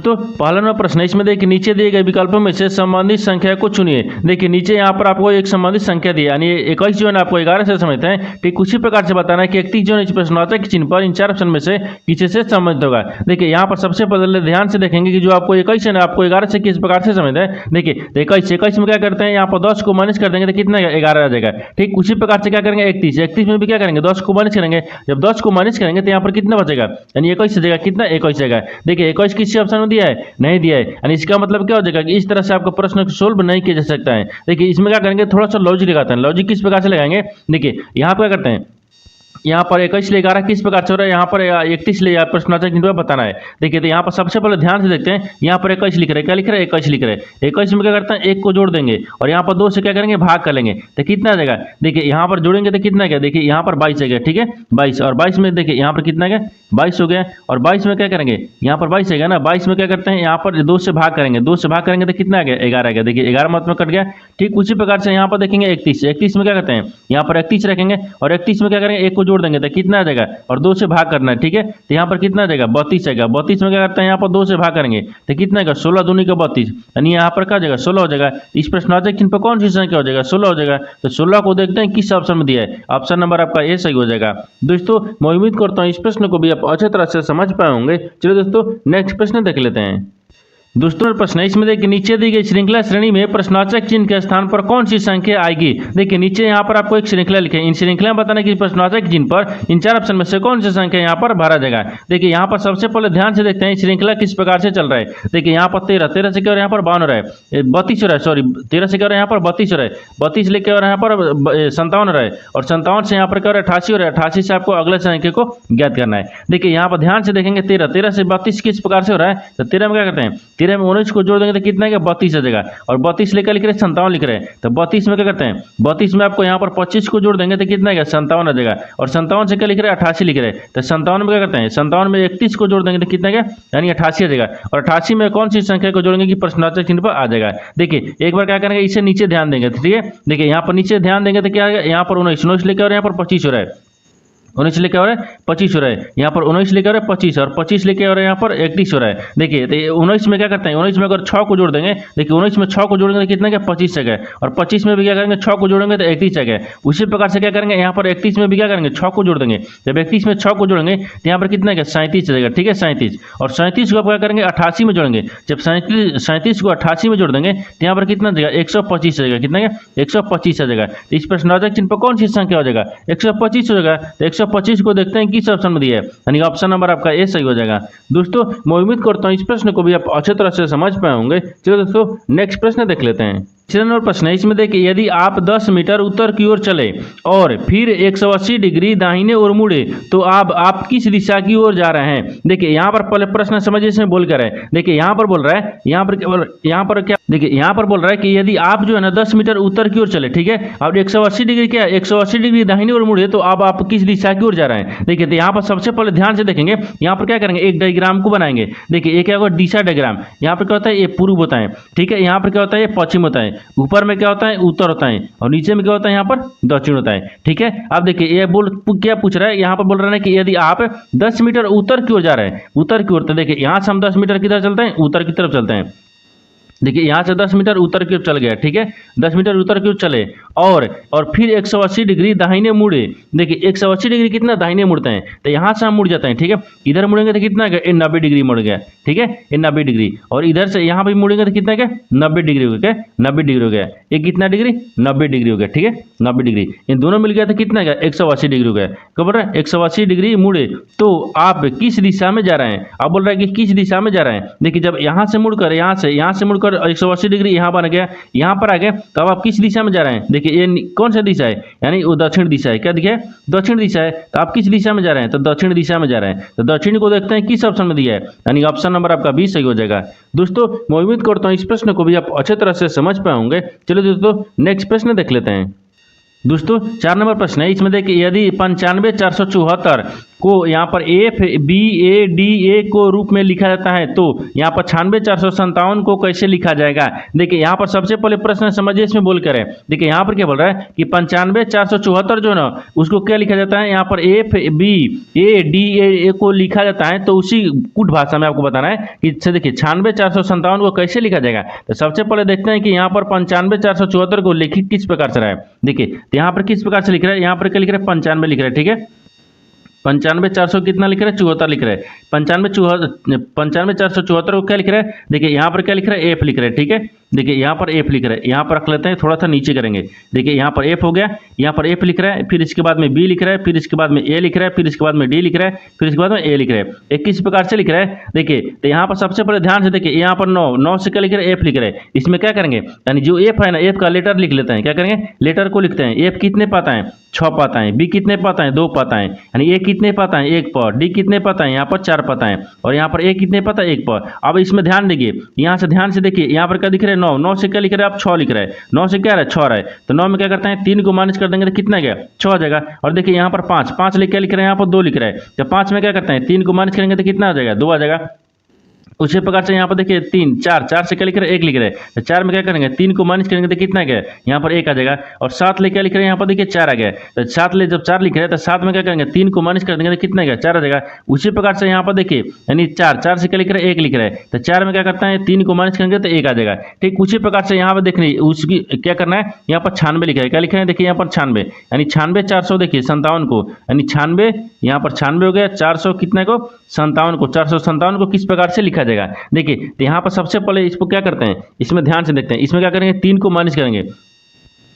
दोस्तों पहला नंबर प्रश्न है, इसमें देखिए नीचे दिए गए विकल्पों में से संबंधित संख्या को चुनिए। देखिए नीचे यहाँ पर आपको एक संबंधित संख्या दी है, यानी 21 जो है ना आपको 11 से समझते हैं। ठीक उसी प्रकार से बताना है कि 31 जो है इस प्रश्नवाचक चिन्ह पर इन 4 ऑप्शन में से किसी से संबंधित होगा। देखिए यहाँ पर सबसे पहले ध्यान से देखेंगे कि जो आपको 21 है ना आपको 11 से किस प्रकार से समझते हैं। देखिए 21 में क्या करते हैं, यहाँ पर 10 को माइनस कर देंगे तो कितना 11 आ जाएगा। ठीक उसी प्रकार से क्या करेंगे 31 में भी क्या करेंगे 10 को माइनस करेंगे। जब 10 को माइनस करेंगे तो यहाँ पर कितना बचेगा, यानी 21 जगह कितना 21 जगह। देखिए 21 किसी ऑप्शन में दिया है, नहीं दिया है, यानी इसका मतलब क्या हो जाएगा कि इस तरह से आपको प्रश्न सोल्व नहीं किया जा सकता है। देखिए इसमें क्या करेंगे थोड़ा सा लॉजिक लगाते हैं। लॉजिक किस प्रकार से लगाएंगे, देखिए यहाँ पर क्या करते हैं, यहाँ पर 21 ले 11 किस प्रकार से हो रहा है, यहाँ पर 31 ले प्रश्नवाचक चिन्ह बताना है। देखिए तो यहाँ पर सबसे पहले ध्यान से देखते हैं, यहाँ पर 21 लिख रहे हैं, क्या लिख रहे हैं 21 लिख रहे हैं। 21 में क्या करते हैं 1 को जोड़ देंगे और यहाँ पर 2 से क्या करेंगे भाग कर लेंगे तो कितना आ जाएगा। देखिए यहाँ पर जोड़ेंगे तो कितना क्या, देखिए यहाँ पर 22 आ गया। ठीक है 22 और 22 में देखिए यहाँ पर कितना गया 22 हो गया और 22 में क्या करेंगे यहाँ पर 22 है ना, 22 में क्या करते हैं यहाँ पर 2 से भाग करेंगे, 2 से भाग करेंगे तो कितना आ गया 11 आ गया। देखिए 11 मतलब कट गया। ठीक उसी प्रकार से यहाँ पर देखेंगे 31 में क्या करते हैं यहाँ पर 31 रखेंगे और 31 में क्या करेंगे 1 को जोड़ देंगे तो कितना आ जाएगा और 2 से भाग करना है। ठीक है तो यहाँ पर कितना आ जाएगा 32 आएगा। 32 में क्या करते हैं यहाँ पर 2 से भाग करेंगे तो कितना आएगा 16 दूनी का 32, यानी यहाँ पर क्या हो जाएगा 16 हो जाएगा। इस प्रश्नवाचक चिन्ह पर कौन सी संख्या हो जाएगा 16 हो जाएगा। तो 16 को देखते हैं किस ऑप्शन में दिया है, ऑप्शन नंबर आपका ए सही हो जाएगा। दोस्तों मैं उम्मीद करता हूँ इस प्रश्न को भी आप अच्छे तरह से समझ पाए होंगे। चलिए दोस्तों नेक्स्ट प्रश्न देख लेते हैं। दोस्तों प्रश्न है, इसमें देखिए नीचे दी गई श्रृंखला श्रेणी में प्रश्नवाचक चिन्ह के स्थान पर कौन सी संख्या आएगी। देखिए नीचे यहाँ पर आपको एक श्रृंखला लिखे, इन श्रृंखला में बताना कि प्रश्नवाचक चिन्ह पर इन 4 ऑप्शन में से कौन सी संख्या यहाँ पर भरा जाएगा। देखिए यहाँ पर सबसे पहले ध्यान से देखते हैं श्रृंखला किस प्रकार से चल रहा है। देखिए यहाँ पर 13 से क्या हो रहा है यहाँ पर 52 हो रहा है, 32 हो रहा है, सॉरी 13 से क्या हो रहा है यहाँ पर 32 हो रहा है, 32 लेके हो रहा है यहाँ पर 57 हो रहा है और 57 से यहाँ पर क्या हो रहा है 88 हो रहा है। 88 से आपको अगले संख्या को ज्ञात करना है। देखिए यहाँ पर ध्यान से देखेंगे 13 से 32 किस प्रकार से हो रहा है। तो 13 में क्या करते हैं 13 में 19 को जोड़ तो कितना है 32 आ जाएगा और 32 लेकर लिख रहे हैं 57 लिख रहे हैं। तो 32 में क्या करते हैं 32 में आपको यहाँ पर 25 को जोड़ देंगे तो कितना है 57 आ जाएगा और 57 से क्या लिख रहे हैं 88 लिख रहे हैं। तो 57 में क्या करते हैं 57 में 31 को जोड़ देंगे तो कितना है यानी 88 आ जाएगा और 88 में कौन सी संख्या को जोड़ेंगे कि प्रश्नवाचक चिन्ह पर आ जाएगा। देखिए एक बार क्या करेंगे इसे नीचे ध्यान देंगे। ठीक है देखिए यहाँ पर नीचे ध्यान देंगे तो क्या यहाँ पर 19 लेकर और यहाँ पर 25 हो रहा है, 19 लेके आ रहा है 25 हो रहा है, यहाँ पर 19 लेके आ रहा है 25 और 25 लेके आ रहा है यहाँ पर 31 हो रहा है। देखिए तो 19 में क्या करते हैं 19 में अगर 6 को जोड़ देंगे, देखिए 19 में 6 को जोड़ेंगे तो कितना क्या 25 आ गया और 25 में भी क्या करेंगे 6 को जोड़ेंगे तो 31 आ गया। उसी प्रकार से क्या करेंगे यहाँ पर 31 में भी क्या करेंगे 6 को जोड़ देंगे। जब 31 में 6 को जोड़ेंगे तो यहाँ पर कितना क्या 37 आ जाएगा। ठीक है 37 और 37 को आप क्या करेंगे 88 में जोड़ेंगे। जब 37 को 88 में जोड़ देंगे तो यहाँ पर कितना देगा 125 आ जाएगा। कितना क्या 125 आ जाएगा। तो इस प्रश्नवाचक चिन्ह पर कौन सी संख्या हो जाएगा 125 हो जाएगा। तो 125 को देखते हैं किस ऑप्शन में दिया है, यानी ऑप्शन नंबर आपका ए सही हो जाएगा। दोस्तों मैं उम्मीद करता हूं इस प्रश्न को भी आप अच्छे तरह से समझ पाए होंगे। चलो दोस्तों नेक्स्ट प्रश्न देख लेते हैं। तीसरा नंबर प्रश्न है, इसमें देखिए यदि आप 10 मीटर उत्तर की ओर चले और फिर 180 डिग्री दाहिने ओर मुड़े तो आप किस दिशा की ओर जा रहे हैं। देखिए यहाँ पर पहले प्रश्न समझिए इसमें बोल कर है। देखिए यहाँ पर बोल रहा है यहाँ पर क्या देखिए यहाँ पर बोल रहा है कि यदि आप जो है ना 10 मीटर उत्तर की ओर चले, ठीक है, अब 180 डिग्री क्या 180 डिग्री दाहिने ओर मुड़े तो अब आप किस दिशा की ओर जा रहे हैं। देखिए तो यहाँ पर सबसे पहले ध्यान से देखेंगे, यहाँ पर क्या करेंगे एक डायग्राम को बनाएंगे। देखिए एक क्या होगा दिशा डायग्राम, यहाँ पर क्या होता है ये पूर्व होता है, ठीक है, यहाँ पर क्या होता है ये पश्चिम होता है, ऊपर में क्या होता है उत्तर होता है और नीचे में क्या होता है यहाँ पर दक्षिण होता है। ठीक है अब देखिए ये क्या पूछ रहा है, यहाँ पर बोल रहा है कि यदि आप 10 मीटर उत्तर की ओर जा रहे हैं, उत्तर की ओर, तो देखिए यहाँ से हम 10 मीटर किधर चलते हैं उत्तर की तरफ चलते हैं। देखिए यहाँ से 10 मीटर उत्तर की ओर चल गया, ठीक है 10 मीटर उत्तर की ओर चले और फिर 180 डिग्री दाहिने मुड़े। देखिए 180 डिग्री कितना दाहिने मुड़ते हैं, तो यहाँ से हम मुड़ जाते हैं, ठीक है, इधर मुड़ेंगे तो कितना गया 90 डिग्री मुड़ गया, ठीक है, ये 90 डिग्री और इधर से यहाँ पे मुड़ेंगे तो कितना क्या 90 डिग्री हो गया, 90 डिग्री हो गया, ये कितना डिग्री 90 डिग्री हो गया, ठीक है 90 डिग्री, इन दोनों मिल गया तो कितना गया 180 डिग्री हो गया। कब बोल रहा है 180 डिग्री मुड़े तो आप किस दिशा में जा रहे हैं। अब बोल रहा है कि किस दिशा में जा रहे हैं। देखिए जब यहाँ से मुड़कर यहाँ से मुड़कर 180 डिग्री यहाँ बन गया, यहाँ पर आ गया, तो अब आप किस दिशा में जा रहे हैं। देखिए ये कौन सा दिशा है, यानी वो दक्षिण दिशा है, क्या दिखा दक्षिण दिशा है, तो आप किस दिशा में जा रहे हैं, तो दक्षिण दिशा में जा रहे हैं। तो दक्षिण को देखते हैं किस ऑप्शन में दिया है, यानी ऑप्शन नंबर आपका बी सही हो जाएगा। दोस्तों मैं उम्मीद करता हूँ इस प्रश्न को भी आप अच्छे तरह से समझ पाए होंगे। चलो दोस्तों नेक्स्ट प्रश्न देख लेते हैं। दोस्तों 4 नंबर प्रश्न है, इसमें देखिए यदि 95,474 को यहाँ पर F B A D A को रूप में लिखा जाता है तो यहाँ पर 96,457 को कैसे लिखा जाएगा। देखिए यहाँ पर सबसे पहले प्रश्न समझिए, इसमें बोल कर है। देखिए यहाँ पर क्या बोल रहा है कि 95,474 जो है ना उसको क्या लिखा जाता है, यहाँ पर F B A D A को लिखा जाता है। तो उसी कुट भाषा में आपको बताना है कि देखिए 96,457 को कैसे लिखा जाएगा। तो सबसे पहले देखते हैं कि यहाँ पर 95,474 को लिखित किस प्रकार से रहा है। देखिए तो यहाँ पर किस प्रकार से लिख रहा है, यहाँ पर क्या लिख रहा है 95 लिख रहा है, ठीक है। 95,400 कितना लिख रहा है 74 लिख रहा है। 95,474 को क्या लिख रहा है, देखिए यहाँ पर क्या लिख रहा है एफ लिख रहा है, ठीक है। देखिए यहाँ पर एफ लिख रहा है, यहाँ पर रख लेते हैं, थोड़ा सा नीचे करेंगे। देखिए यहाँ पर एफ हो गया, यहाँ पर एफ लिख रहा है, फिर इसके बाद में बी लिख रहा है, फिर इसके बाद में ए लिख रहा है, फिर इसके बाद में डी लिख रहा है, फिर इसके बाद में ए लिख रहा है। एक किस प्रकार से लिख रहा है, देखिए तो यहाँ पर सबसे पहले ध्यान से देखिए, यहाँ पर 9 से क्या लिख रहा है एफ लिख रहा है। इसमें क्या करेंगे, यानी जो एफ है ना एफ का लेटर लिख लेते हैं। क्या करेंगे, लेटर को लिखते हैं। एफ कितने पाता है 6 पाता है, बी कितने पाता है 2 पाता है, यानी ए कितने पाता है 1 पर, डी कितने पाता है यहाँ पर 4 पाता है, और यहाँ पर ए कितने पाता है 1 पर। अब इसमें ध्यान देखिए, यहाँ से ध्यान से देखिए, यहाँ पर क्या दिख रहा है 9 से क्या लिख रहा है आप 6 लिख रहा है। 9 से क्या रहा है 6 रहा है, तो 9 में क्या करते हैं 3 को माइनस कर देंगे तो कितना गया 6 आ जाएगा। और देखिए यहाँ पर 5 लिख क्या लिख रहे हैं, यहाँ पर 2 लिख रहा है। तो 5 में क्या करते हैं 3 को माइनस करेंगे तो कितना आ जाएगा 2 आ जाएगा। उसी प्रकार से यहाँ पर देखिए 4 से क्या लिख रहे हैं 1 लिख रहे हैं। तो 4 में क्या करेंगे 3 को माइनस करेंगे तो कितना गया यहाँ पर 1 आ जाएगा। और 7 ले क्या लिख रहे हैं यहाँ पर देखिए 4 आ गया। तो 7 ले जब 4 लिख रहे हैं तो 7 में क्या करेंगे 3 को माइनस कर देंगे तो कितना गया 4 आ जाएगा। उसी प्रकार से यहाँ पर देखिए यानी 4 से क्या लिख रहे हैं 1 लिख रहे हैं। तो 4 में क्या करता है 3 को माइनस करेंगे तो 1 आ जाएगा। ठीक उसी प्रकार से यहाँ पर देख रही उसकी क्या करना है, यहाँ पर 96 लिखा है। क्या लिख रहे हैं देखिए यहाँ पर 96 यानी 96,400 देखिए 57 को, यानी 96 यहाँ पर 96 हो गया, 400 कितने को 57 को, 457 को किस प्रकार से लिखा जाएगा। देखिए तो यहाँ पर सबसे पहले इसको क्या करते हैं, इसमें ध्यान से देखते हैं। इसमें क्या करेंगे 3 को माइनस करेंगे।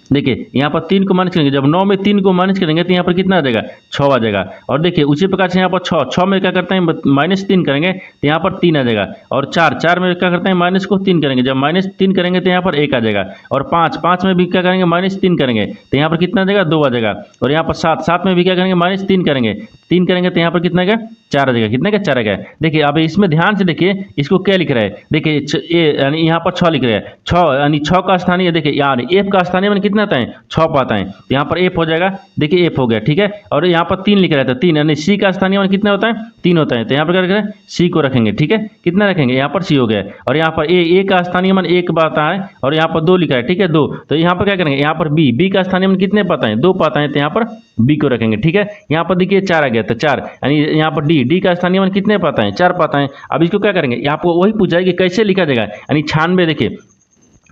देखिए यहाँ पर 3 को माइनस करेंगे, जब 9 में 3 को माइनस करेंगे तो यहाँ पर कितना आ जाएगा 6 आ जाएगा। और देखिए उसी प्रकार से यहाँ पर 6 में क्या करते हैं -3 करेंगे तो यहाँ पर 3 आ जाएगा। और 4 में क्या करते हैं माइनस को 3 करेंगे, जब -3 करेंगे तो यहाँ पर 1 आ जाएगा। और 5 में भी क्या करेंगे -3 करेंगे तो यहाँ पर कितना आ जाएगा 2 आ जाएगा। और यहाँ पर 7 में भी क्या करेंगे -3 करेंगे, 3 करेंगे तो यहाँ पर कितना गया 4 आ जाएगा। कितने का 4 आ गया। देखिए अब इसमें ध्यान से देखिए इसको क्या लिख रहा है, देखिए यानी यहाँ पर 6 लिख रहा है। 6 यानी 6 का स्थानीय देखिए यार एफ का स्थानीय मान कितना आता है 6 पाता है, तो यहाँ पर एफ हो जाएगा। देखिए एफ हो गया, ठीक है। और यहाँ पर 3 लिख रहा है तो 3 यानी सी का स्थानीय मान कितना होता है 3 होता है, तो यहाँ पर क्या रखेंगे सी को रखेंगे, ठीक है। कितना रखेंगे यहाँ पर सी हो गया। और यहाँ पर ए का स्थानीय मान 1 पाता है, और यहाँ पर 2 लिखा है, ठीक है 2। तो यहाँ पर क्या करेंगे यहाँ पर बी का स्थानीय मान कितने पाता है 2 पाता है, तो यहाँ पर बी को रखेंगे, ठीक है। यहाँ पर देखिए 4 आ गया तो 4 यानी यहाँ पर डी का स्थानीय मान कितने पाता है 4 पाता है। अब इसको क्या करेंगे, आपको वही पूछा है कि कैसे लिखा जाएगा, यानी 96 देखिए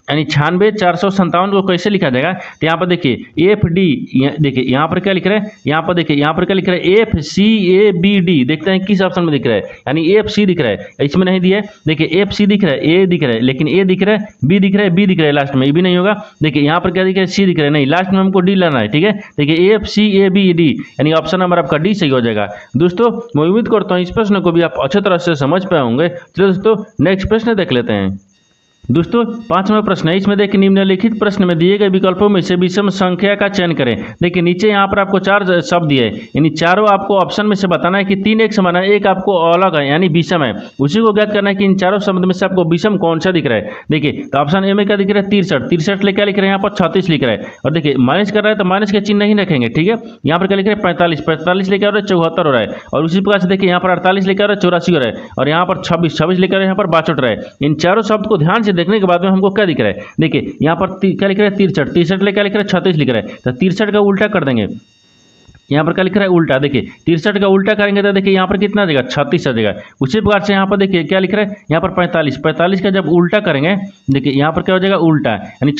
यानी 96,457 को कैसे लिखा जाएगा। तो यहाँ पर देखिए एफ डी, देखिए यहाँ पर क्या लिख रहा है, यहाँ पर देखिए यहाँ पर क्या लिख रहा है F C A B D, देखते हैं किस ऑप्शन में दिख रहा है, यानी एफ सी दिख रहा है, इसमें नहीं दिया है। देखिए एफ सी दिख रहा है, ए दिख रहा है, लेकिन ए दिख रहा है, बी दिख रहा है, बी दिख रहा है लास्ट में, ये भी नहीं होगा। देखिए यहाँ पर क्या दिख रहा है सी दिख रहा है, नहीं लास्ट में हमको डी लाना है, ठीक है। देखिए F C A B D यानी ऑप्शन नंबर आपका डी सही हो जाएगा। दोस्तों मैं उम्मीद करता हूँ इस प्रश्न को भी आप अच्छी तरह से समझ पाए होंगे। चलिए दोस्तों नेक्स्ट प्रश्न देख लेते हैं। दोस्तों 5वां प्रश्न है, इसमें देखिए निम्नलिखित प्रश्न में दिए गए विकल्पों में से विषम संख्या का चयन करें। देखिए नीचे यहाँ पर आपको 4 शब्द दिए, यानी चारों आपको ऑप्शन में से बताना है कि 3 एक समान है, एक आपको अलग है यानी विषम है। उसी को ज्ञात करना है कि इन चारों शब्द में से आपको विषम कौन सा दिख रहा है। देखिए तो ऑप्शन ए में क्या दिख रहा है 63 ले क्या लिख रहे हैं यहाँ पर 36 लिख रहा है। और देखिए माइनस कर रहा है तो माइनस के चिन्ह नहीं रखेंगे, ठीक है। यहाँ पर क्या लिख रहे हैं 45 लेकर आ रहा है 74 हो रहा है। और उसी प्रकार से देखिए यहाँ पर 48 लेकर आ रहा है 84 हो रहा है। और यहाँ पर 26 लेकर यहाँ पर 62 रहा है। इन चारों शब्द को ध्यान से देखने के बाद में हमको क्या दिख रहा है, देखिए यहाँ पर क्या लिख रहा है 63 ले क्या लिख रहा है 36 लिख रहा है। तो 63 का उल्टा कर देंगे, यहाँ पर क्या लिख रहा है उल्टा। देखिए 63 का उल्टा करेंगे तो देखिए यहाँ पर कितना आ जाएगा 36 आ जाएगा। उसी प्रकार से यहाँ पर देखिए क्या लिख रहा है यहाँ पर 45 का जब उल्टा करेंगे, देखिए यहाँ पर क्या हो जाएगा उल्टा, यानी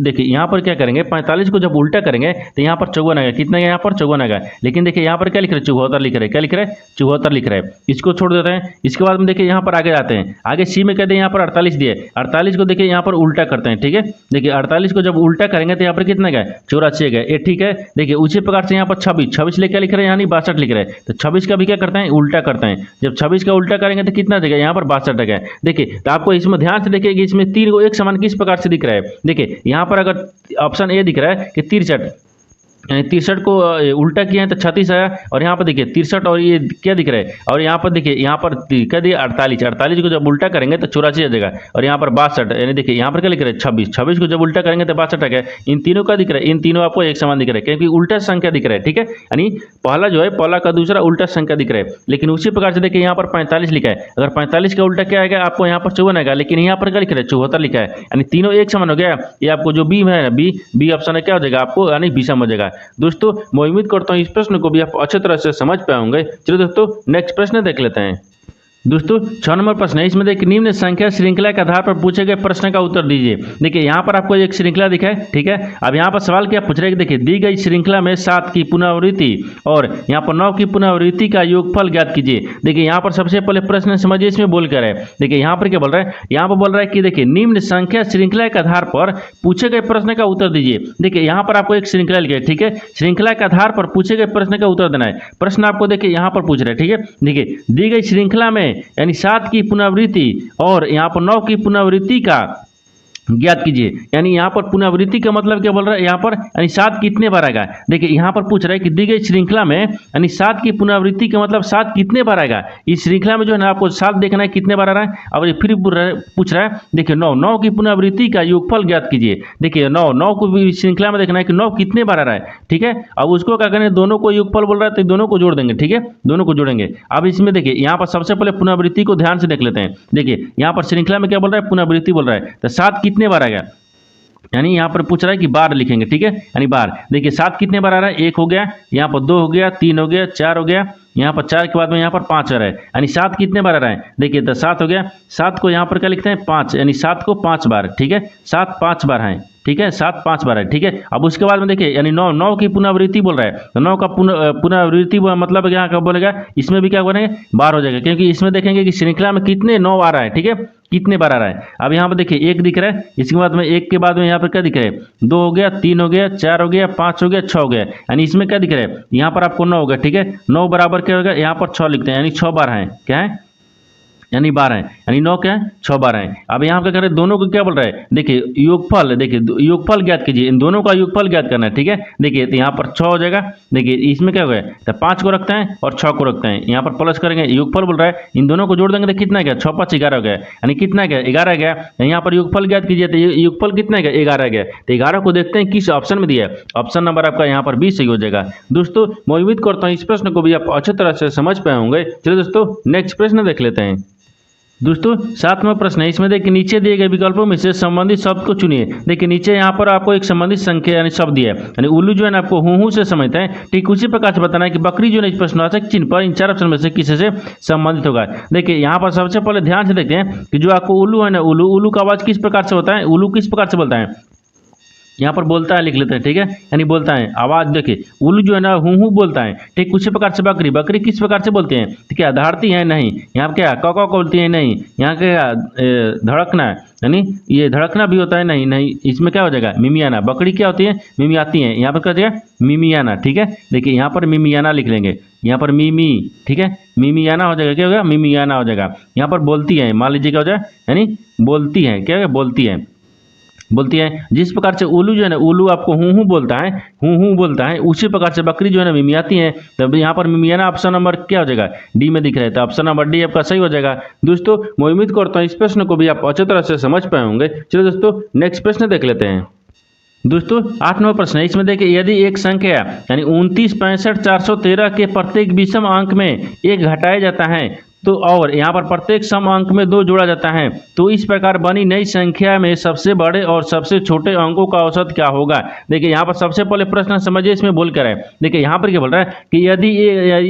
देखिए यहाँ पर क्या करेंगे 45 को जब उल्टा करेंगे तो यहाँ पर 54 आएगा। कितना यहाँ पर 54 आएगा। लेकिन देखिए यहाँ पर क्या लिख रहे हैं 74 लिख रहे हैं, क्या लिख रहे हैं 74 लिख रहे हैं। इसको छोड़ देते हैं। इसके बाद में देखिए यहाँ पर आगे जाते हैं, आगे सी में कहते हैं यहाँ पर 48 दिए, 48 को देखिए यहाँ पर उल्टा करते हैं, ठीक है। देखिए 48 को जब उल्टा करेंगे तो यहाँ पर कितना गया 84 गया, ये ठीक है। देखिए उसी प्रकार से यहाँ पर 26 ले क्या लिख रहे हैं यानी 62 लिख रहे हैं। तो 26 का भी क्या करते हैं उल्टा करते हैं। जब 26 का उल्टा करेंगे तो कितना देगा यहाँ पर 62 है। देखिए तो आपको इसमें ध्यान से देखिए कि इसमें 3 को एक समान किस प्रकार से दिख रहा है। देखिए यहाँ पर अगर ऑप्शन ए दिख रहा है कि 63 यानी 63 को उल्टा किया है तो 36 आया। और यहाँ पर देखिए 63 और ये क्या दिख रहा है, और यहाँ पर देखिए यहाँ पर क्या दिया 48, 48 को जब उल्टा करेंगे तो 84 आ जाएगा। और यहाँ पर 62, यानी देखिए यहाँ पर क्या लिख रहा है 26, 26 को जब उल्टा करेंगे तो 62 आ गया। इन तीनों का दिख रहा है, इन तीनों आपको एक समान दिख रहा है क्योंकि उल्टा संख्या दिख रहा है, ठीक है। यानी पहला जो है पहला का दूसरा उल्टा संख्या दिख रहा है। लेकिन उसी प्रकार से देखिए यहाँ पर 45 लिखा है, अगर 45 का उल्टा क्या आएगा आपको यहाँ पर 54 आएगा, लेकिन यहाँ पर क्या लिख रहा है 74 लिखा है, यानी तीनों एक समान हो गया। ये आपको जो बी है बी ऑप्शन है क्या हो जाएगा आपको, यानी विषम हो जाएगा। दोस्तों मैं उम्मीद करता हूँ इस प्रश्न को भी आप अच्छी तरह से समझ पाए होंगे। चलिए दोस्तों नेक्स्ट प्रश्न देख लेते हैं। दोस्तों 6 नंबर प्रश्न है, इसमें देखिए निम्न संख्या श्रृंखला के आधार पर पूछे गए प्रश्न का उत्तर दीजिए। देखिए यहाँ पर आपको एक श्रृंखला दिखा है, ठीक है। अब यहाँ पर सवाल क्या पूछ रहे हैं कि देखिए दी गई श्रृंखला में 7 की पुनरावृत्ति और यहाँ पर 9 की पुनरावृत्ति का योगफल ज्ञात कीजिए। देखिए यहाँ पर सबसे पहले प्रश्न समझिए इसमें बोल कर है। देखिए यहाँ पर क्या बोल रहा है, यहाँ पर बोल रहा है कि देखिए निम्न संख्या श्रृंखला के आधार पर पूछे गए प्रश्न का उत्तर दीजिए। देखिए यहाँ पर आपको एक श्रृंखला लिखा है, ठीक है। श्रृंखला के आधार पर पूछे गए प्रश्न का उत्तर देना है। प्रश्न आपको देखिए यहाँ पर पूछ रहे हैं, ठीक है। देखिए दी गई श्रृंखला में यानी 7 की पुनरावृत्ति और यहाँ पर 9 की पुनरावृत्ति का ज्ञात कीजिए। यानी यहाँ पर पुनरावृत्ति का मतलब क्या बोल रहा है, यहाँ पर यानी 7 कितने बार आएगा। देखिए यहाँ पर पूछ रहा है कि दी गई श्रृंखला में यानी 7 की पुनरावृत्ति का मतलब 7 कितने बार आएगा। इस श्रृंखला में जो है ना आपको 7 देखना है कितने बार आ रहा है। अब ये फिर पूछ रहा है देखिए 9 की पुनरावृत्ति का योगफल ज्ञात कीजिए। देखिए 9 को भी श्रृंखला में देखना है कि 9 कितने बार आ रहा है, ठीक है। अब उसको क्या करें, दोनों को योगफल बोल रहा है तो दोनों को जोड़ देंगे, ठीक है, दोनों को जोड़ेंगे। अब इसमें देखिए यहाँ पर सबसे पहले पुनरावृत्ति को ध्यान से देख लेते हैं। देखिए यहाँ पर श्रृंखला में क्या बोल रहा है, पुनरावृत्ति बोल रहा है, तो 7 कितने बार आएगा, यानी यहाँ पर पूछ रहा है कि बार लिखेंगे, ठीक है, यानी बार। देखिए 7 कितने बार आ रहा है, 1 हो गया, यहाँ पर 2 हो गया, 3 हो गया, 4 हो गया, यहाँ पर 4 के बाद में यहाँ पर 5 आ रहा है, यानी 7 कितने बार आ रहा है। देखिए तो 7 हो गया, 7 को यहाँ पर क्या लिखते हैं 5, यानी 7 को 5 बार, ठीक है, 7 5 बार है, ठीक है, 7 5 बार है, ठीक है। अब उसके बाद में देखिए यानी 9 की पुनरावृत्ति बोल रहा है, तो 9 का पुनरावृत्ति मतलब यहाँ क्या बोलेगा, इसमें भी क्या बोलेंगे बार हो जाएगा, क्योंकि इसमें देखेंगे कि श्रृंखला में कितने 9 आ रहा है, ठीक है, कितने बार आ रहा है। अब यहाँ पर देखिए 1 दिख रहा है, इसके बाद में 1 के बाद में यहाँ पर क्या दिख रहा है, 2 हो गया, 3 हो गया, 4 हो गया, 5 हो गया, 6 हो गया, यानी इसमें क्या दिख रहा है, यहाँ पर आपको 9 होगा, ठीक है। 9 बराबर क्या होगा, यहाँ पर 6 लिखते हैं, यानी 6 बार है, क्या है, यानी 12 है, यानी 9 क्या है 6 बार है। अब यहाँ क्या कर रहे हैं, दोनों को क्या बोल रहा है, देखिए योगफल, देखिए योगफल ज्ञात कीजिए, इन दोनों का योगफल ज्ञात करना है, ठीक है। देखिए तो यहाँ पर 6 हो जाएगा, देखिए इसमें क्या होगा, तो 5 को रखते हैं और 6 को रखते हैं, यहाँ पर प्लस करेंगे, योगफल बोल रहा है, इन दोनों को जोड़ देंगे तो कितना गया, 6 5 11 हो गया, यानी कितना गया 11 गया। यहाँ पर योगफल ज्ञात कीजिए, तो योगफल कितना गया 11 गया। तो 11 को देखते हैं किस ऑप्शन में दिया है, ऑप्शन नंबर आपका यहाँ पर 20 सही हो जाएगा। दोस्तों मैं उम्मीद करता हूँ इस प्रश्न को भी आप अच्छी तरह से समझ पाए होंगे। चलिए दोस्तों नेक्स्ट प्रश्न देख लेते हैं। दोस्तों 7वां प्रश्न है, इसमें देखिए नीचे दिए गए विकल्पों में से संबंधित शब्द को चुनिए। देखिए नीचे यहाँ पर आपको एक संबंधित संख्या यानी शब्द दिया है, यानी उल्लू जो है ना आपको हूँ से समझते हैं, ठीक उसी प्रकार से बताना है कि बकरी जो है इस प्रश्नवाचक चिन्ह पर इन 4 ऑप्शन में से किसी से संबंधित होगा। देखिए यहाँ पर सबसे पहले ध्यान से देखते हैं कि जो आपको उल्लू है ना, उल्लू का आवाज किस प्रकार से होता है, उल्लू किस प्रकार से बोलता है, यहाँ पर बोलता है लिख लेते हैं, ठीक है, यानी बोलता है आवाज। देखिए उल्लू जो है ना हूँ बोलता है, ठीक उसी प्रकार से बकरी किस प्रकार से बोलते हैं, ठीक है, दहाड़ती है नहीं, यहाँ क्या कौ बोलती है नहीं, यहाँ क्या धड़कना है, यानी ये धड़कना भी होता है नहीं, इसमें क्या हो जाएगा मिमियाना। बकरी क्या होती है, मिमियाती है, यहाँ पर क्या हो जाएगा मिमियाना, ठीक है। देखिए यहाँ पर मिमियाना लिख लेंगे, यहाँ पर मिमी, ठीक है, मिमियाना हो जाएगा, क्या होगा मिमियाना हो जाएगा। यहाँ पर बोलती है, मान लीजिए क्या हो जाए, यानी बोलती है, क्या होगा बोलती है। जिस प्रकार से उल्लू जो है ना, उल्लू आपको हूँ बोलता है, हूँ बोलता है, उसी प्रकार से बकरी जो है ना मिमियाती है। तब यहाँ पर मिमियाना ऑप्शन नंबर क्या हो जाएगा, डी में दिख रहा है, तो ऑप्शन नंबर डी आपका सही हो जाएगा। दोस्तों मैं उम्मीद करता हूँ इस प्रश्न को भी आप अच्छी तरह से समझ पाए होंगे। चलो दोस्तों नेक्स्ट प्रश्न देख लेते हैं। दोस्तों 8 नंबर प्रश्न है, इसमें देखिए यदि एक संख्या यानी 29 65 413 के प्रत्येक विषम अंक में 1 घटाया जाता है तो और यहाँ पर प्रत्येक सम अंक में 2 जोड़ा जाता है, तो इस प्रकार बनी नई संख्या में सबसे बड़े और सबसे छोटे अंकों का औसत क्या होगा। देखिए यहाँ पर सबसे पहले प्रश्न समझिए, इसमें बोल कर है। देखिए यहाँ पर क्या बोल रहा है कि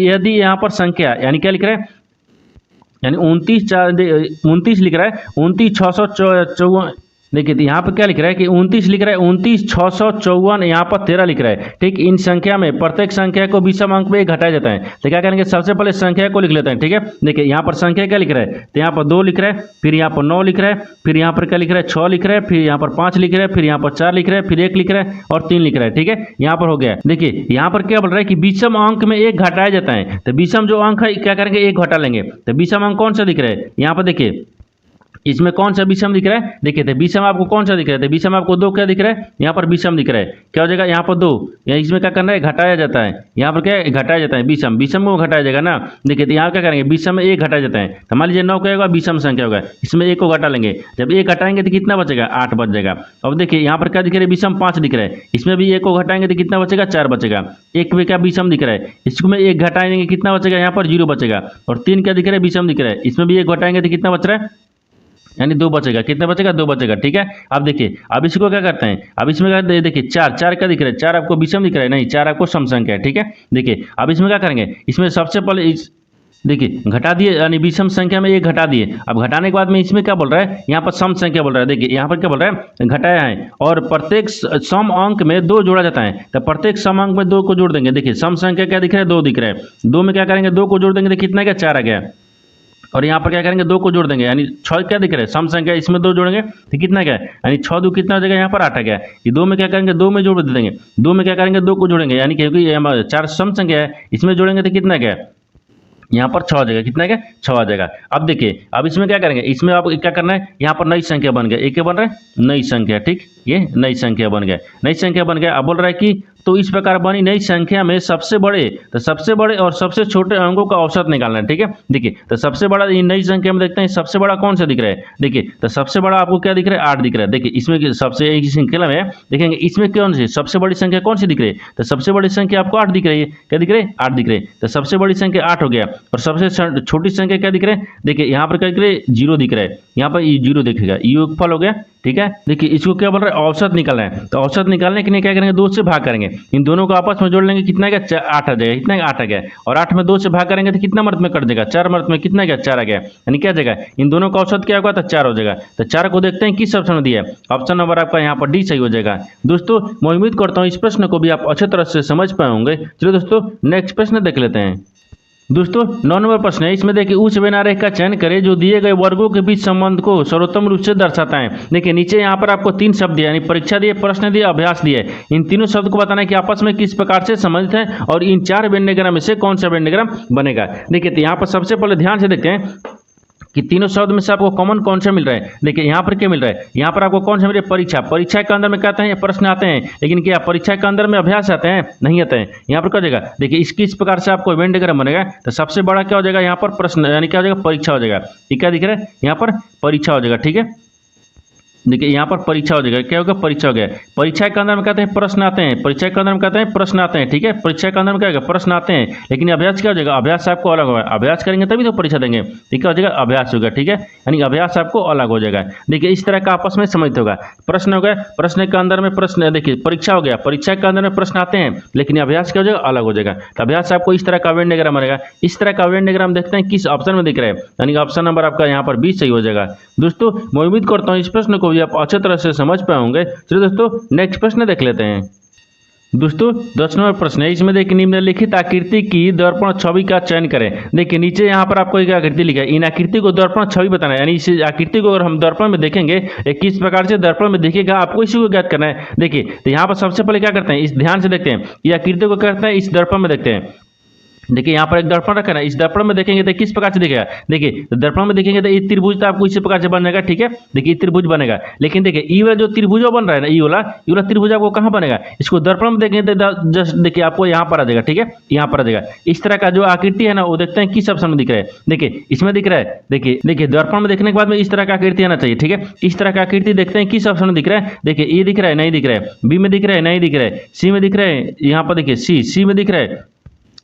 यदि यहाँ पर संख्या यानी क्या लिख रहा है, यानी 29 लिख रहा है, 29,654। देखिए यहाँ पर क्या लिख रहा है कि 29 लिख रहा है, 29,654, यहाँ पर 13 लिख रहा है, ठीक। इन संख्या में प्रत्येक संख्या को विषम अंक में 1 घटाया जाता है, तो क्या करेंगे सबसे पहले संख्या को लिख लेते हैं, ठीक है। देखिए यहाँ पर संख्या क्या लिख रहा है, तो यहाँ पर 2 लिख रहा है, फिर यहाँ पर 9 लिख रहा है, फिर यहाँ पर क्या लिख रहा है 6 लिख रहा है, फिर यहाँ पर 5 लिख रहा है, फिर यहाँ पर 4 लिख रहा है, फिर 1 लिख रहा है और 3 लिख रहा है, ठीक है। यहाँ पर हो गया। देखिए यहाँ पर क्या बोल रहा है कि विषम अंक में 1 घटाया जाता है, तो विषम जो अंक है क्या करेंगे 1 घटा लेंगे, तो विषम अंक कौन सा दिख रहा है, यहाँ पर देखिए इसमें कौन सा विषम दिख रहा है, देखिए विषम आपको कौन सा दिख रहा है, विषम आपको 2 क्या दिख रहा है, यहाँ पर विषम दिख रहा है, क्या हो जाएगा यहाँ पर 2, या इसमें क्या करना है, घटाया जाता है, यहाँ पर क्या है घटाया जाता है, विषम विषम को घटाया जाएगा ना। देखिए तो यहाँ क्या करेंगे, विषम में 1 घटाया जाता है, तो मान लीजिए 9 क्या होगा, विषम संख्या होगा, इसमें 1 को घटा लेंगे, जब 1 घटाएंगे तो कितना बचेगा, 8 बच जाएगा। अब देखिए यहाँ पर क्या दिख रहा है, विषम 5 दिख रहा है, इसमें भी 1 को घटाएंगे तो कितना बचेगा, 4 बचेगा। 1 में क्या विषम दिख रहा है, इसमें 1 घटाएंगे कितना बचेगा, यहाँ पर 0 बचेगा। और 3 क्या दिख रहा है, विषम दिख रहा है, इसमें भी 1 घटाएंगे तो कितना बच रहा है, यानी 2 बचेगा, कितना बचेगा, 2 बचेगा, ठीक है। अब देखिए अब इसको क्या करते हैं, अब इसमें क्या देखिए 4 क्या दिख रहा है, 4 आपको विषम दिख रहा है, नहीं 4 आपको सम संख्या है, ठीक है। देखिए अब इसमें क्या करेंगे, इसमें सबसे पहले इस देखिए घटा दिए, यानी विषम संख्या में 1 घटा दिए। अब घटाने के बाद में इसमें क्या बोल रहा है, यहाँ पर सम संख्या बोल रहा है, देखिए यहाँ पर क्या बोल रहा है, घटाया है, और प्रत्येक सम अंक में 2 जोड़ा जाता है, तो प्रत्येक सम अंक में 2 को जोड़ देंगे। देखिए सम संख्या क्या दिख रहा है, 2 दिख रहा है, 2 में क्या करेंगे, 2 को जोड़ देंगे तो कितना क्या, 4 आ गया। और यहाँ पर क्या करेंगे, 2 को जोड़ देंगे, यानी 6 क्या दिख रहा है, सम संख्या, इसमें 2 जोड़ेंगे तो कितना क्या है, यानी 6 2 कितना हो जाएगा, यहाँ पर 8 आ गया। ये 2 में क्या करेंगे, 2 में जोड़ देंगे, 2 में क्या करेंगे, 2 को जोड़ेंगे, यानी क्योंकि ये 4 सम संख्या है, इसमें जोड़ेंगे तो कितना क्या है, यहाँ पर 6 आ जाएगा, कितना क्या, 6 आ जाएगा। अब देखिए अब इसमें क्या करेंगे, इसमें आप क्या करना है, यहाँ पर नई संख्या बन गया, एक क्या बन रहा है, नई संख्या, ठीक, ये नई संख्या बन गया, नई संख्या बन गया। अब बोल रहा है कि तो इस प्रकार बनी नई संख्या में सबसे बड़े, तो सबसे बड़े और सबसे छोटे अंकों का औसत निकालना है, ठीक है। देखिए तो सबसे बड़ा नई संख्या में देखते हैं, सबसे बड़ा कौन सा दिख रहा है, देखिए तो सबसे बड़ा आपको क्या दिख रहा है, 8 दिख रहा है। देखिए इसमें सबसे एक संख्या में देखेंगे, इसमें कौन सी सबसे बड़ी संख्या कौन सी दिख रही है, तो सबसे बड़ी संख्या आपको 8 दिख रही है, क्या दिख रही है, 8 दिख रही है, तो सबसे बड़ी संख्या 8 हो गया। और सबसे छोटी संख्या क्या दिख रहा है, देखिए यहाँ पर क्या दिख रहा है, 0 दिख रहा है, यहाँ पर 0 दिखेगा, योगफल हो गया, ठीक है। देखिए इसको क्या बोल रहा है, औसत निकालना है, तो औसत निकालने के लिए क्या करेंगे, 2 से भाग करेंगे, इन दोनों को आपस में जोड़ लेंगे, कितना क्या, 8 आ जाएगा, कितना 8 आ गया। और 8 में 2 से भाग करेंगे तो कितना मर्द में कट देगा, 4 मर्द में कितना क्या, 4 आ गया, यानी क्या जाएगा, इन दोनों का औसत क्या होगा, तो 4 हो जाएगा। तो 4 को देखते हैं किस ऑप्शन में दिया है, ऑप्शन नंबर आपका यहाँ पर डी सही हो जाएगा। दोस्तों मैं उम्मीद करता हूँ इस प्रश्न को भी आप अच्छे तरह से समझ पाए होंगे। चलो दोस्तों नेक्स्ट प्रश्न देख लेते हैं। दोस्तों 9 नंबर प्रश्न है, इसमें देखिए उच्च व्यनारेख का चयन करें जो दिए गए वर्गों के बीच संबंध को सर्वोत्तम रूप से दर्शाता है। देखिए नीचे यहाँ पर आपको 3 शब्द दिए, यानी परीक्षा दिए, प्रश्न दिए, अभ्यास दिए। इन तीनों शब्द को बताना है कि आपस में किस प्रकार से संबंधित है और इन 4 वेंडेग्राम में से कौन सा वेंडेग्राम बनेगा। देखिए तो यहाँ पर सबसे पहले ध्यान से देखते हैं कि तीनों शब्द में से आपको कॉमन कौन सा मिल रहा है। देखिए यहाँ पर क्या मिल रहा है, यहाँ पर आपको कौन सा मिल रहा है, परीक्षा। परीक्षा के अंदर में क्या आते हैं, प्रश्न आते हैं, लेकिन क्या परीक्षा के अंदर में अभ्यास आते हैं, नहीं आते हैं। यहाँ पर क्या हो जाएगा, देखिए इस प्रकार से आपको वेन डायग्राम बनेगा, तो सबसे बड़ा क्या हो जाएगा, यहाँ पर प्रश्न, यानी क्या हो जाएगा, परीक्षा हो जाएगा। ये क्या दिख रहा है, यहाँ पर परीक्षा हो जाएगा, ठीक है। देखिए यहाँ पर परीक्षा हो जाएगा, क्या होगा, परीक्षा हो गया। परीक्षा के अंदर में कहते हैं प्रश्न आते हैं, परीक्षा के अंदर में कहते हैं प्रश्न आते हैं, ठीक है। परीक्षा के अंदर में क्या होगा, प्रश्न आते हैं, लेकिन अभ्यास क्या हो जाएगा, अभ्यास आपको अलग होगा। अभ्यास करेंगे तभी तो परीक्षा देंगे, ठीक है, हो जाएगा अभ्यास होगा, ठीक है, यानी अभ्यास आपको अलग हो जाएगा। देखिए इस तरह का आपस में समझते होगा। प्रश्न हो गया, प्रश्न के अंदर में प्रश्न, देखिए परीक्षा हो गया, परीक्षा के अंदर में प्रश्न आते हैं, लेकिन अभ्यास क्या हो जाएगा, अलग हो जाएगा। तो अभ्यास आपको इस तरह का वेन डायग्राम बनेगा। इस तरह का वेन डायग्राम देखते हैं किस ऑप्शन में दिख रहा है, यानी ऑप्शन नंबर आपका यहाँ पर 20 सही हो जाएगा। दोस्तों मैं उम्मीद करता हूँ इस प्रश्न को भी आप अच्छे तरह से समझ पाए होंगे। चलिए दोस्तों नेक्स्ट प्रश्न देख लेते हैं। दोस्तों 10 नंबर प्रश्न है, इसमें देखिए निम्नलिखित आकृति की दर्पण छवि का चयन करें। देखिए नीचे यहाँ पर आपको एक आकृति लिखा है, इन आकृति को दर्पण छवि बताना है, यानी इस आकृति को अगर हम दर्पण में देखेंगे किस प्रकार से दर्पण में दिखेगा, आपको इसी को ज्ञात करना है। देखिए तो यहाँ पर सबसे पहले क्या करते हैं, इस ध्यान से देखते हैं, ये आकृति को करते हैं इस दर्पण में देखते हैं। देखिए यहाँ पर एक दर्पण रखा है, इस दर्पण में देखेंगे तो किस प्रकार से दिखेगा। देखिए तो दर्पण में देखेंगे तो ये त्रिभुज तो आपको इसी प्रकार से बनेगा, ठीक है। देखिए त्रिभुज बनेगा, लेकिन देखिए ये वाला जो त्रिभुज बन रहा है ना, ये वाला त्रिभुज आपको कहाँ बनेगा, इसको दर्पण में देखेंगे तो जस्ट देखिए आपको यहाँ पर आ जाएगा, ठीक है, यहाँ पर आ जाएगा। इस तरह का जो आकृति है ना, वो देखते हैं किस ऑप्शन में दिख रहा है। देखिए इसमें दिख रहा है, देखिए दर्पण में देखने के बाद में इस तरह का आकृति आना चाहिए, ठीक है। इस तरह का आकृति देखते हैं किस ऑप्शन में दिख रहा है। देखिए ये दिख रहा है, नहीं दिख रहा है, बी में दिख रहा है, नहीं दिख रहा है, सी में दिख रहा है, यहाँ पर देखिए सी में दिख रहा है,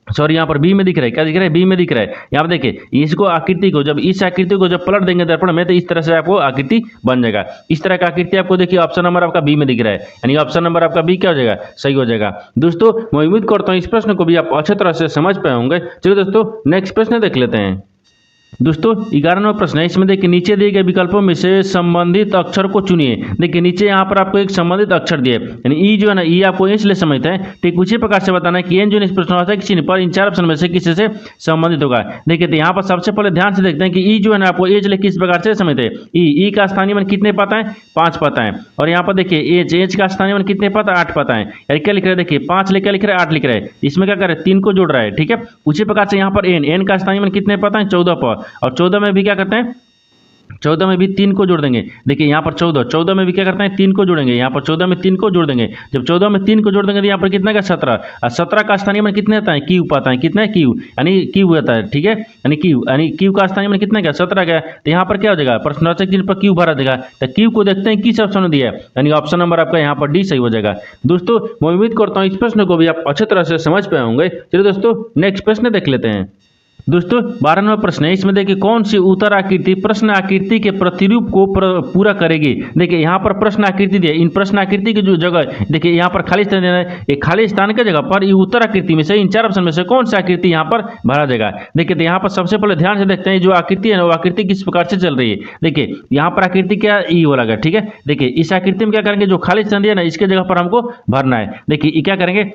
सॉरी यहाँ पर बी में दिख रहा है, क्या दिख रहा है, बी में दिख रहा है। यहाँ पर देखिए इसको आकृति को जब इस आकृति को जब पलट देंगे दर्पण में, तो इस तरह से आपको आकृति बन जाएगा। इस तरह का आकृति आपको देखिए ऑप्शन नंबर आपका बी में दिख रहा है, यानी ऑप्शन नंबर आपका बी क्या हो जाएगा, सही हो जाएगा। दोस्तों मैं उम्मीद करता हूँ इस प्रश्न को भी आप अच्छे तरह से समझ पाए होंगे। चलिए दोस्तों नेक्स्ट प्रश्न देख लेते हैं। दोस्तों 11 नंबर प्रश्न है, इसमें देखिए नीचे दिए गए विकल्पों में से संबंधित अक्षर को चुनिए। देखिए नीचे यहाँ पर आपको एक संबंधित अक्षर दिए, यानी ई जो है ना, ई आपको इसलिए समझते हैं, ठीक उसी प्रकार से बताना है कि एन जो इस प्रश्न के चिन्ह पर इन 4 ऑप्शन में से किसी से संबंधित होगा। देखिए तो यहाँ पर सबसे पहले ध्यान से देखते हैं कि ई जो है ना, आपको एज किस प्रकार से समझते हैं। ई का स्थानीय मान कितने पाता है, 5 पाता है। और यहाँ पर देखिए एज का स्थानीय मान कितने पाता है, 8 पाता है। यानी क्या लिख रहा है, देखिए 5 लिख रहा है, 8 लिख रहा है, इसमें क्या कर रहा है, 3 को जोड़ रहा है, ठीक है। उसी प्रकार से यहाँ पर एन का स्थानीय मान कितने पाता है, 14 पर, और 14 में भी क्या करते हैं, 14 में भी 3 को जोड़ देंगे। देखिए यहाँ पर 14 में भी क्या करते हैं 3 को जोड़ेंगे। यहाँ पर 14 में 3 को जोड़ देंगे। जब 14 में 3 को जोड़ देंगे तो यहाँ पर कितना का 17, और 17 का स्थानीय मान कितने आता है क्यू पाता है, कितना है क्यू, यानी क्यू आता है। ठीक है, यानी क्यू का स्थानीय मान कितना का 17 का। तो यहाँ पर क्या हो जाएगा, प्रश्नवाचक चिन्ह पर क्यू भरा देगा। तो क्यू को देखते हैं किस ऑप्शन में दिया है, यानी ऑप्शन नंबर आपका यहाँ पर डी सही हो जाएगा। दोस्तों मैं उम्मीद करता हूँ इस प्रश्न को भी आप अच्छी तरह से समझ पाए होंगे। चलिए दोस्तों नेक्स्ट प्रश्न देख लेते हैं। दोस्तों 12 नंबर प्रश्न है, इसमें देखिए कौन सी उत्तर आकृति प्रश्न आकृति के प्रतिरूप को पूरा करेगी। देखिए यहाँ पर प्रश्न आकृति दिया, इन प्रश्न आकृति की जो जगह देखिए यहाँ पर खाली स्थान देना है, एक खाली स्थान की जगह पर ये उत्तर आकृति में से इन 4 ऑप्शन में से कौन सी आकृति यहाँ पर भरा जाएगा। देखिए तो यहाँ पर सबसे पहले ध्यान से देखते हैं जो आकृति है ना, वो आकृति किस प्रकार से चल रही है। देखिए यहाँ पर आकृति क्या ई वाला है। ठीक है, देखिए इस आकृति में क्या करेंगे, जो खाली स्थान दिया ना इसके जगह पर हमको भरना है। देखिए ये क्या करेंगे,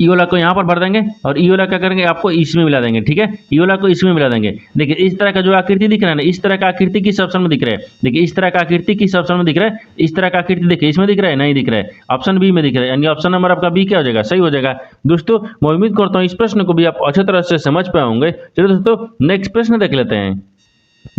ई वाला को यहाँ पर भर देंगे और ई वाला क्या करेंगे आपको इसमें मिला देंगे। ठीक है, ई वाला को इसमें मिला देंगे। देखिए इस तरह का जो आकृति दिख रहा है ना, इस तरह का आकृति किस ऑप्शन में दिख रहा है। देखिए इस तरह का आकृति किस ऑप्शन में दिख रहा है, इस तरह का आकृति देखिए इसमें दिख रहा है, नहीं दिख रहा है, ऑप्शन बी में दिख रहा है, यानी ऑप्शन नंबर आपका बी क्या हो जाएगा, सही हो जाएगा। दोस्तों मैं उम्मीद करता हूँ इस प्रश्न को भी आप अच्छी तरह से समझ पाए होंगे। चलिए दोस्तों नेक्स्ट प्रश्न देख लेते हैं।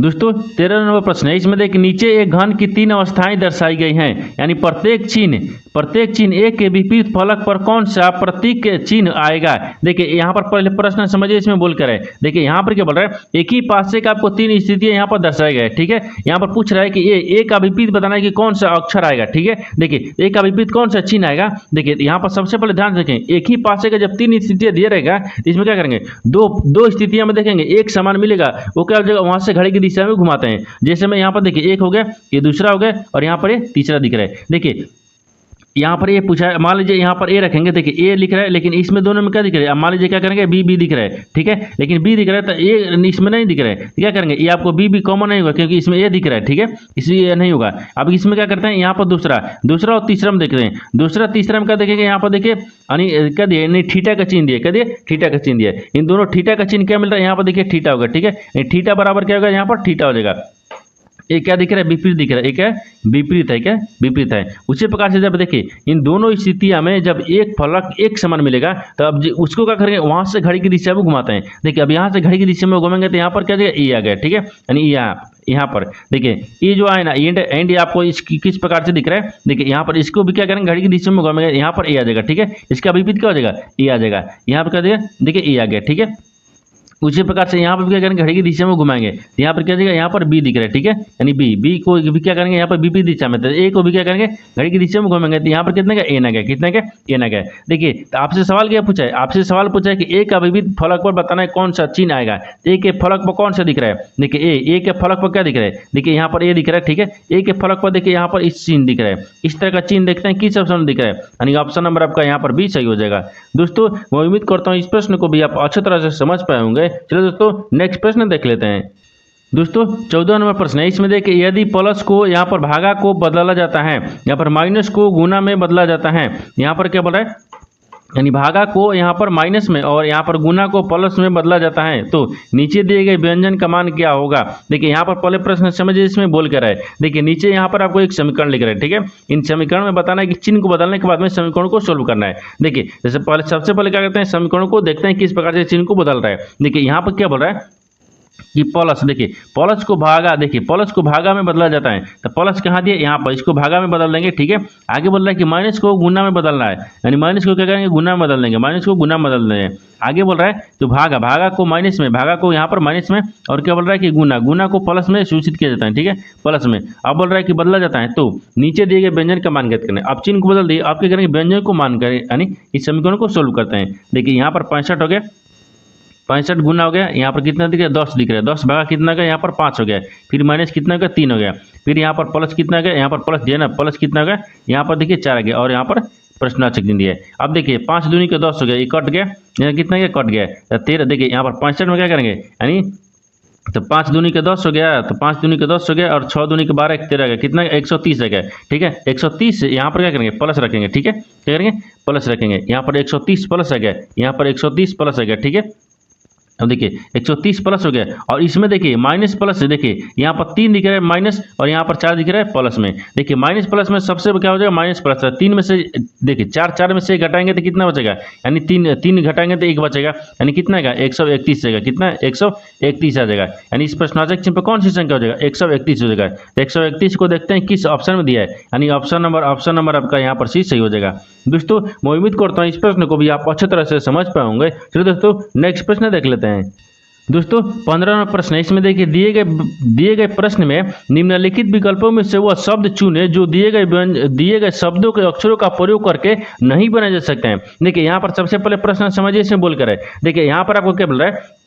दोस्तों 13 नंबर प्रश्न है, इसमें देखिए नीचे एक घन की 3 अवस्थाएं दर्शाई गई हैं, यानी प्रत्येक चिन्ह एक के विपरीत फलक पर कौन सा प्रतीक चिन्ह आएगा। देखिए यहाँ पर पहले प्रश्न समझिए, इसमें बोल कर है। देखिए यहाँ पर क्या बोल रहा है, एक ही पासे का आपको 3 स्थितियां यहाँ पर दर्शाई गए। ठीक है, यहाँ पर पूछ रहा है कि ए का विपरीत बताना है कि कौन सा अक्षर आएगा। ठीक है, देखिए ए का विपरीत कौन सा चिन्ह आएगा। देखिए यहाँ पर सबसे पहले ध्यान रखें, एक ही पासे का जब 3 स्थितियां दिया रहेगा इसमें क्या करेंगे, दो स्थितियां में देखेंगे एक समान मिलेगा, वो क्या हो जाएगा, वहां से घड़ी की दिशा में घुमाते हैं। जैसे में यहाँ पर देखिए एक हो गया, ये दूसरा हो गया और यहाँ पर ये तीसरा दिख रहा है। देखिए यहाँ पर ये पूछा है, मान लीजिए यहाँ पर ए रखेंगे, देखिए ए लिख रहा है लेकिन इसमें दोनों में क्या दिख रहा है। अब मान लीजिए क्या करेंगे, बी दिख रहा है। ठीक है, लेकिन बी दिख रहा है तो ए इसमें नहीं दिख रहा है, क्या करेंगे, ये आपको बी कॉमन नहीं होगा क्योंकि इसमें ए दिख रहा है। ठीक है, इसलिए ये नहीं होगा। अब इसमें क्या करते हैं, यहाँ पर दूसरा और तीसरा में देख रहे हैं, दूसरा तीसरा में क्या देखेंगे, यहाँ पर देखिए क्या दिया, नहीं थीटा का चिन्ह दिया, क्या दिया, थीटा का चिन्ह दिया। इन दोनों थीटा का चिन्ह क्या मिल रहा है, यहाँ पर देखिए थीटा होगा। ठीक है, थीटा बराबर क्या होगा, यहाँ पर थीटा हो जाएगा। एक क्या दिख रहा है, विपरीत दिख रहा है, एक है विपरीत है, क्या विपरीत है। उसी प्रकार से जब देखिए इन दोनों स्थितियां में जब एक फलक एक समान मिलेगा तो अब उसको क्या करेंगे, वहां से घड़ी की दिशा में घुमाते हैं। देखिए अब यहाँ से घड़ी की दिशा में घुमाएंगे तो यहाँ पर क्या जाएगा, ए आ गया। ठीक है, यानी यहाँ पर देखिए ये जो है ना एंड आपको किस प्रकार से दिख रहा है। देखिए यहाँ पर इसको भी क्या करेंगे, घड़ी की दिशा में घुमाएंगे, यहाँ पर ए आ जाएगा। ठीक है, इसका विपरीत क्या हो जाएगा, ए आ जाएगा। यहाँ पर क्या देगा, देखिए ए आ गया। ठीक है, उसी प्रकार से यहाँ पर क्या करेंगे, घड़ी की दिशा में घुमाएंगे, यहाँ पर क्या जाएगा, यहाँ पर बी दिख रहा है। ठीक है, यानी बी को भी क्या करेंगे, यहाँ पर विपरीत दिशा में, तो ए को भी क्या करेंगे, घड़ी की दिशा में घुमाएंगे, तो यहाँ पर कितने का ए ना गया, कितने का ए ना गया। देखिए तो आपसे सवाल क्या पूछा है, आपसे सवाल पूछा है कि ए का विपरीत फलक पर बताना है कौन सा चिन्ह आएगा। ए के फलक पर कौन सा दिख रहा है, देखिए ए के फलक पर क्या दिख रहा है, देखिए यहाँ पर ए दिख रहा है। ठीक है, ए के फलक पर देखिए यहाँ पर इस चिन्ह दिख रहा है, इस तरह का चिन्ह देखते हैं किस ऑप्शन में दिख रहा है, यानी ऑप्शन नंबर आपका यहाँ पर बी सही हो जाएगा। दोस्तों मैं उम्मीद करता हूँ इस प्रश्न को भी आप अच्छी तरह से समझ पाए होंगे। चलिए दोस्तों नेक्स्ट प्रश्न देख लेते हैं। दोस्तों 14 नंबर प्रश्न है, इसमें देखिए यदि प्लस को यहाँ पर भागा को बदला जाता है, यहाँ पर माइनस को गुना में बदला जाता है, यहाँ पर क्या बोल रहा है, यानी भागा को यहाँ पर माइनस में और यहाँ पर गुना को प्लस में बदला जाता है, तो नीचे दिए गए व्यंजन का मान क्या होगा। देखिए यहाँ पर पहले प्रश्न समझिए, इसमें बोल कर है। देखिए नीचे यहाँ पर आपको एक समीकरण लिख रहा है। ठीक है, इन समीकरण में बताना है कि चिन्ह को बदलने के बाद में समीकरण को सोल्व करना है। देखिए जैसे पहले सबसे पहले क्या करते हैं, समीकरण को देखते हैं किस प्रकार से चिन्ह को बदल रहा है। देखिए यहाँ पर क्या बोल रहा है कि प्लस, देखिए प्लस को भागा, देखिए प्लस को भागा में बदला जाता है, तो प्लस कहाँ दिए, यहाँ पर, इसको भागा में बदल देंगे। ठीक है, आगे बोल रहा है कि माइनस को गुना में बदलना है, यानी माइनस को क्या करेंगे, गुना में बदल देंगे, माइनस को गुना में बदल देंगे। आगे बोल रहा है तो भागा को माइनस में, भागा को यहाँ पर माइनस में, और क्या बोल रहा है कि गुना को प्लस में सूचित किया जाता है। ठीक है, प्लस में अब बोल रहा है कि बदला जाता है, तो नीचे दिए गए व्यंजन का मान ज्ञात करना है। अब चिन्ह को बदल दिए, आप क्या करेंगे, व्यंजन को मान करें, यानी इस समीकरण को सोल्व करते हैं। देखिए यहाँ पर 65 हो गया, 65 गुना हो गया, यहाँ पर कितना दिख रहा है, 10 दिख रहा है, 10 भागा कितना गया, यहाँ पर 5 हो गया, फिर माइनस कितना हो गया, 3 हो गया, फिर यहाँ पर प्लस कितना गया, यहाँ पर प्लस दिया ना, प्लस कितना हो गया, यहाँ पर देखिए 4 आ गया, और यहाँ पर प्रश्नवाचक चिन्ह दिया है। अब देखिए 5 दूनी के 10 हो गया, ये कट गया, यहाँ कितना गया, कट गया, 13। देखिए यहाँ पर 65 में क्या करेंगे, यानी तो 5 दूनी के 10 हो गया, तो 5 दूनी के 10 हो गया, और 6 दूनी के 12 13 गया, कितना 130 आ गया। ठीक है, 130 यहाँ पर क्या करेंगे, प्लस रखेंगे। ठीक है, क्या करेंगे, प्लस रखेंगे, यहाँ पर 130 प्लस आ गया, यहाँ पर 130 प्लस आ गया। ठीक है, अब देखिए 130 प्लस हो गया, और इसमें देखिए माइनस प्लस, देखिए यहाँ पर 3 दिख रहा है माइनस और यहाँ पर 4 दिख रहा है प्लस में। देखिए माइनस प्लस में सबसे क्या हो जाएगा, माइनस प्लस। 3 में से देखिए 4 में से घटाएंगे तो कितना बचेगा, यानी 3 घटाएंगे तो 1 बचेगा, यानी कितना आएगा 131 जाएगा, कितना 131 आ जाएगा। यानी इस प्रश्नवाचक चिन्ह पर कौन सी संख्या हो जाएगा, 131 हो जाएगा। तो 131 को देखते हैं किस ऑप्शन में दिया है, यानी ऑप्शन नंबर आपका यहाँ पर सी सही हो जाएगा। दोस्तों मैं उम्मीद करता हूँ इस प्रश्न को भी आप अच्छी तरह से समझ पाए होंगे। चलिए दोस्तों नेक्स्ट प्रश्न देख लेते हैं। दोस्तों 15वां प्रश्न है, इसमें देखिए दिए गए प्रश्न में निम्नलिखित विकल्पों में से वह शब्द चुने जो दिए गए शब्दों के अक्षरों का प्रयोग करके नहीं बनाए जा सकते हैं। देखिए यहाँ पर सबसे पहले प्रश्न समझिए, इसमें बोलकर है। देखिए यहाँ पर आपको क्या बोल रहा है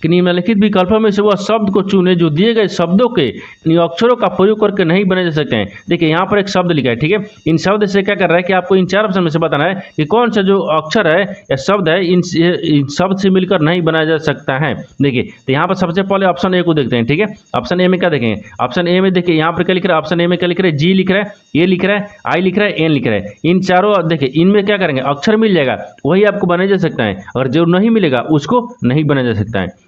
कि निम्नलिखित विकल्पों में से वह शब्द को चुने जो दिए गए शब्दों के अक्षरों का प्रयोग करके नहीं बनाए जा सकते हैं। देखिए यहाँ पर एक शब्द लिखा है, ठीक है। इन शब्द से क्या कर रहा है कि आपको इन 4 ऑप्शन में से बताना है कि कौन सा जो अक्षर है या शब्द है इन शब्द से मिलकर नहीं बनाया जा सकता है। देखिए तो यहाँ पर सबसे पहले ऑप्शन ए को देखते हैं, ठीक है। ऑप्शन ए में क्या देखेंगे, ऑप्शन ए में देखिए यहाँ पर क्या लिख रहा है, ऑप्शन ए में क्या लिख रहा है, जी लिख रहा है, ए लिख रहा है, आई लिख रहा है, एन लिख रहा है। इन चारों देखिए इनमें क्या करेंगे, अक्षर मिल जाएगा वही आपको बनाया जा सकता है, अगर जो नहीं मिलेगा उसको नहीं बनाया जा सकता है।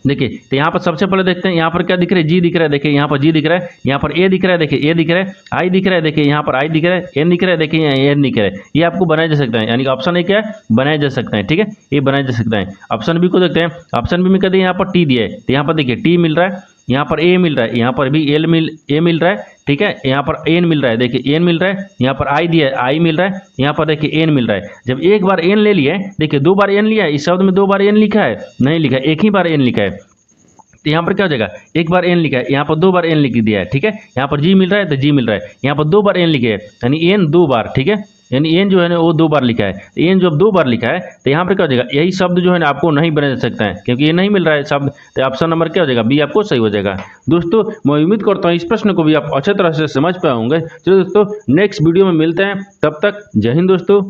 देखिए तो यहाँ पर सबसे पहले देखते हैं, यहाँ पर क्या दिख रहा है, जी दिख रहा है, देखिए यहाँ पर जी दिख रहा है, यहाँ पर ए दिख रहा है, देखिए ए दिख रहा है, आई दिख रहा है, देखिए यहाँ पर आई दिख रहा है, एन दिख रहा है, देखिए यहाँ एन दिख रहा है। ये आपको बनाया जा सकता है, यानी कि ऑप्शन ए क्या है, बनाया जा सकता है, ठीक है, ये बनाया जा सकता है। ऑप्शन बी को देखते हैं, ऑप्शन बी में कहते हैं यहाँ पर टी दिया है, तो यहाँ पर देखिए टी मिल रहा है, यहाँ पर ए मिल रहा है, यहाँ पर भी ए मिल रहा है, ठीक है। यहाँ पर एन मिल रहा है, देखिए एन मिल रहा है, यहाँ पर आई दिया है, आई मिल रहा है, यहाँ पर देखिए एन मिल रहा है। जब एक बार एन ले लिया है, देखिए 2 बार एन लिया है, इस शब्द में 2 बार एन लिखा है, नहीं लिखा है, एक ही बार एन लिखा है। तो यहाँ पर क्या हो जाएगा, एक बार एन लिखा है, यहाँ पर 2 बार एन लिख दिया है, ठीक है। यहाँ पर जी मिल रहा है तो जी मिल रहा है, यहाँ पर 2 बार एन लिखे है, यानी एन 2 बार, ठीक है, यानी एन जो है ना वो 2 बार लिखा है। एन जब 2 बार लिखा है तो यहाँ पर क्या हो जाएगा, यही शब्द जो है ना आपको नहीं बनाया जा सकता है, क्योंकि ये नहीं मिल रहा है शब्द। तो ऑप्शन नंबर क्या हो जाएगा, बी आपको सही हो जाएगा। दोस्तों मैं उम्मीद करता हूँ इस प्रश्न को भी आप अच्छे तरह से समझ पाए होंगे। चलो दोस्तों नेक्स्ट वीडियो में मिलते हैं, तब तक जय हिंद दोस्तों।